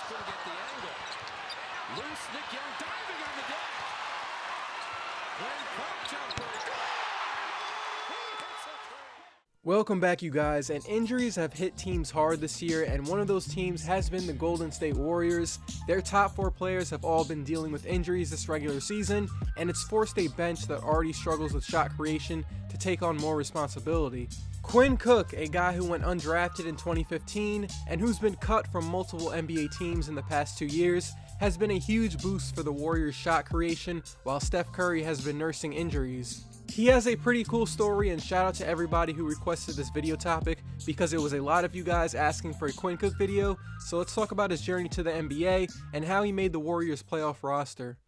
couldn't get the angle. Loose, Nick Young diving on the deck. Quinn Cook jumper. Welcome back, you guys, and injuries have hit teams hard this year, and one of those teams has been the Golden State Warriors. Their top 4 players have all been dealing with injuries this regular season, and it's forced a bench that already struggles with shot creation to take on more responsibility. Quinn Cook, a guy who went undrafted in 2015 and who's been cut from multiple NBA teams in the past 2 years, has been a huge boost for the Warriors' shot creation while Steph Curry has been nursing injuries. He has a pretty cool story, and shout out to everybody who requested this video topic because it was a lot of you guys asking for a Quinn Cook video. So let's talk about his journey to the NBA and how he made the Warriors playoff roster.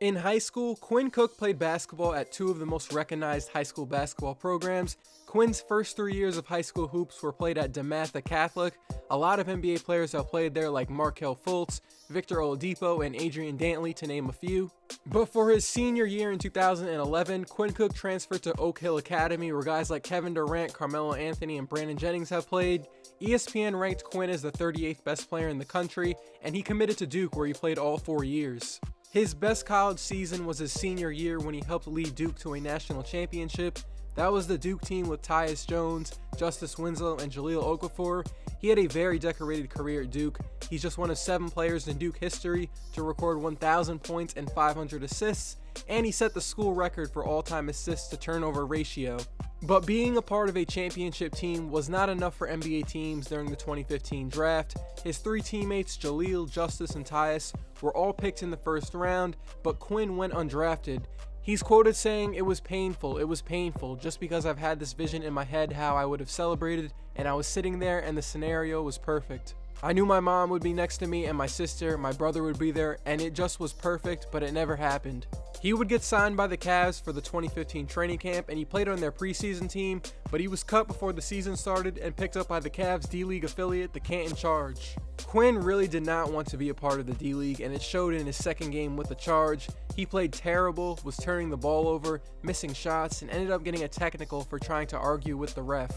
In high school, Quinn Cook played basketball at 2 of the most recognized high school basketball programs. Quinn's first 3 years of high school hoops were played at DeMatha Catholic. A lot of NBA players have played there, like Markelle Fultz, Victor Oladipo, and Adrian Dantley, to name a few. But for his senior year in 2011, Quinn Cook transferred to Oak Hill Academy, where guys like Kevin Durant, Carmelo Anthony, and Brandon Jennings have played. ESPN ranked Quinn as the 38th best player in the country, and he committed to Duke, where he played all 4 years. His best college season was his senior year when he helped lead Duke to a national championship. That was the Duke team with Tyus Jones, Justice Winslow, and Jahlil Okafor. He had a very decorated career at Duke. He's just one of 7 players in Duke history to record 1,000 points and 500 assists, and he set the school record for all-time assists to turnover ratio. But being a part of a championship team was not enough for NBA teams during the 2015 draft. His 3 teammates, Jahlil, Justice, and Tyus, were all picked in the first round, but Quinn went undrafted. He's quoted saying, it was painful, just because I've had this vision in my head how I would have celebrated, and I was sitting there and the scenario was perfect. I knew my mom would be next to me and my sister, my brother would be there, and it just was perfect, but it never happened. He would get signed by the Cavs for the 2015 training camp, and he played on their preseason team, but he was cut before the season started and picked up by the Cavs D-League affiliate, the Canton Charge. Quinn really did not want to be a part of the D-League, and it showed in his second game with the Charge. He played terrible, was turning the ball over, missing shots, and ended up getting a technical for trying to argue with the ref.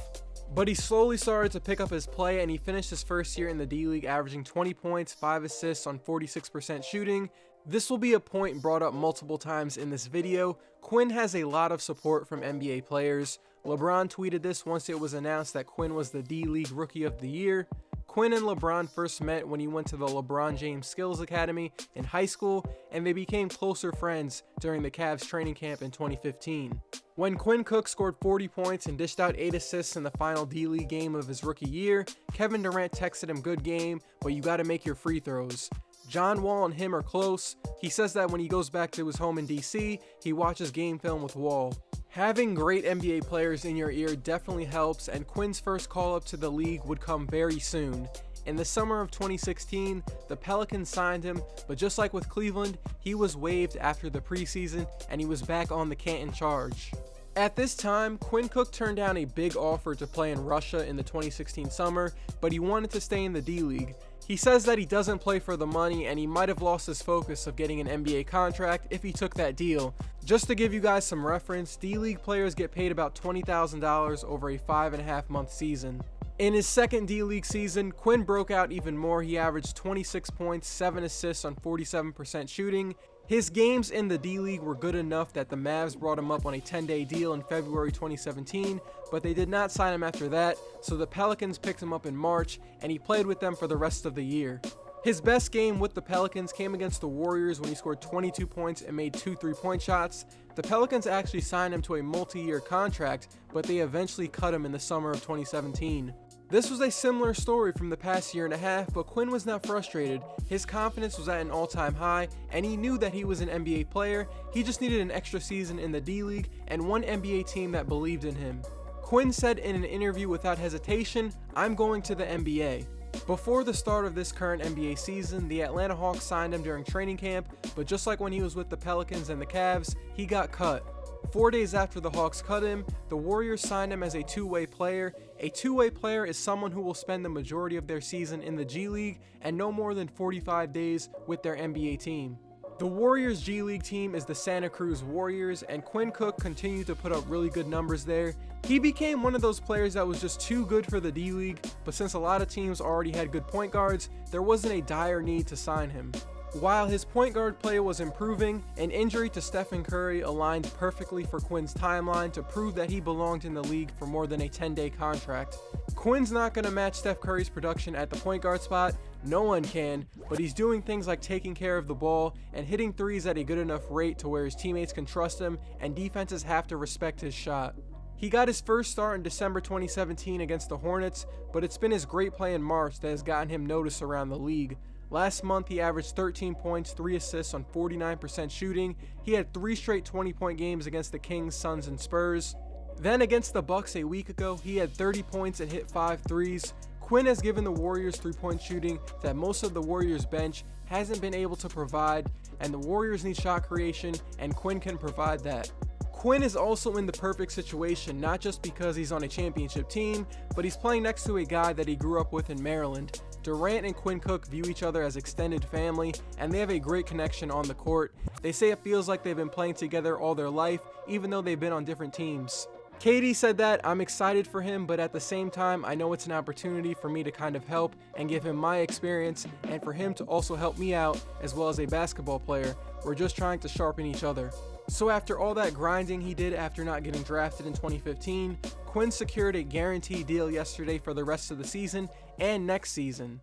But he slowly started to pick up his play, and he finished his first year in the D-League averaging 20 points, 5 assists on 46% shooting. This will be a point brought up multiple times in this video. Quinn has a lot of support from NBA players. LeBron tweeted this once it was announced that Quinn was the D-League Rookie of the Year. Quinn and LeBron first met when he went to the LeBron James Skills Academy in high school, and they became closer friends during the Cavs training camp in 2015. When Quinn Cook scored 40 points and dished out 8 assists in the final D-League game of his rookie year, Kevin Durant texted him, "Good game, but you gotta make your free throws." John Wall and him are close. He says that when he goes back to his home in DC, he watches game film with Wall. Having great NBA players in your ear definitely helps, and Quinn's first call-up to the league would come very soon. In the summer of 2016, the Pelicans signed him, but just like with Cleveland, he was waived after the preseason, and he was back on the Canton Charge. At this time, Quinn Cook turned down a big offer to play in Russia in the 2016 summer, but he wanted to stay in the D-League. He says that he doesn't play for the money, and he might have lost his focus of getting an NBA contract if he took that deal. Just to give you guys some reference, D-League players get paid about $20,000 over a 5.5-month season. In his second D-League season, Quinn broke out even more. He averaged 26 points, 7 assists on 47% shooting. His games in the D-League were good enough that the Mavs brought him up on a 10-day deal in February 2017, but they did not sign him after that, so the Pelicans picked him up in March, and he played with them for the rest of the year. His best game with the Pelicans came against the Warriors when he scored 22 points and made 2 3-point shots. The Pelicans actually signed him to a multi-year contract, but they eventually cut him in the summer of 2017. This was a similar story from the past year and a half, but Quinn was not frustrated. His confidence was at an all-time high, and he knew that he was an NBA player. He just needed an extra season in the D-League and one NBA team that believed in him. Quinn said in an interview without hesitation, "I'm going to the NBA." Before the start of this current NBA season, the Atlanta Hawks signed him during training camp, but just like when he was with the Pelicans and the Cavs, he got cut. 4 days after the Hawks cut him, the Warriors signed him as a two-way player. A two-way player is someone who will spend the majority of their season in the G League and no more than 45 days with their NBA team. The Warriors G League team is the Santa Cruz Warriors, and Quinn Cook continued to put up really good numbers there. He became one of those players that was just too good for the D League, but since a lot of teams already had good point guards, there wasn't a dire need to sign him. While his point guard play was improving, an injury to Stephen Curry aligned perfectly for Quinn's timeline to prove that he belonged in the league for more than a 10-day contract. Quinn's not going to match Steph Curry's production at the point guard spot, no one can, but he's doing things like taking care of the ball and hitting threes at a good enough rate to where his teammates can trust him and defenses have to respect his shot. He got his first start in December 2017 against the Hornets, but it's been his great play in March that has gotten him noticed around the league. Last month, he averaged 13 points, 3 assists on 49% shooting. He had 3 straight 20-point games against the Kings, Suns, and Spurs. Then against the Bucks a week ago, he had 30 points and hit 5 threes. Quinn has given the Warriors 3-point shooting that most of the Warriors bench hasn't been able to provide, and the Warriors need shot creation, and Quinn can provide that. Quinn is also in the perfect situation, not just because he's on a championship team, but he's playing next to a guy that he grew up with in Maryland. Durant and Quinn Cook view each other as extended family, and they have a great connection on the court. They say it feels like they've been playing together all their life, even though they've been on different teams. Katie said that, I'm excited for him, but at the same time, I know it's an opportunity for me to kind of help and give him my experience, and for him to also help me out as well as a basketball player. We're just trying to sharpen each other. So after all that grinding he did after not getting drafted in 2015, Quinn secured a guaranteed deal yesterday for the rest of the season and next season.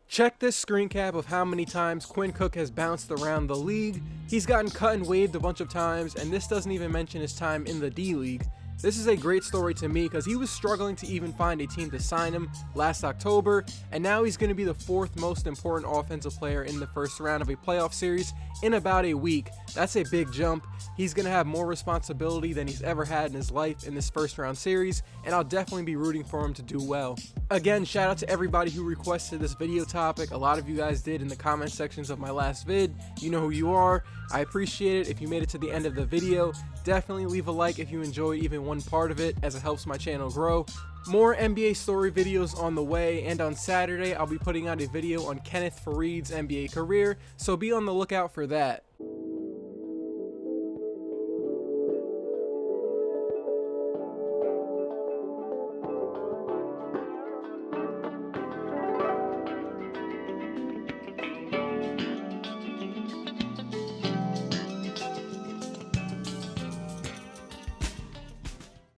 Check this screen cap of how many times Quinn Cook has bounced around the league. He's gotten cut and waived a bunch of times, and this doesn't even mention his time in the D League. This is a great story to me because he was struggling to even find a team to sign him last October, and now he's going to be the 4th most important offensive player in the first round of a playoff series in about a week. That's a big jump. He's going to have more responsibility than he's ever had in his life in this first round series, and I'll definitely be rooting for him to do well. Again, shout out to everybody who requested this video topic. A lot of you guys did in the comment sections of my last vid. You know who you are. I appreciate it. If you made it to the end of the video, definitely leave a like if you enjoy even one part of it, as it helps my channel grow. More NBA story videos on the way, and on Saturday I'll be putting out a video on Kenneth Faried's NBA career, so be on the lookout for that.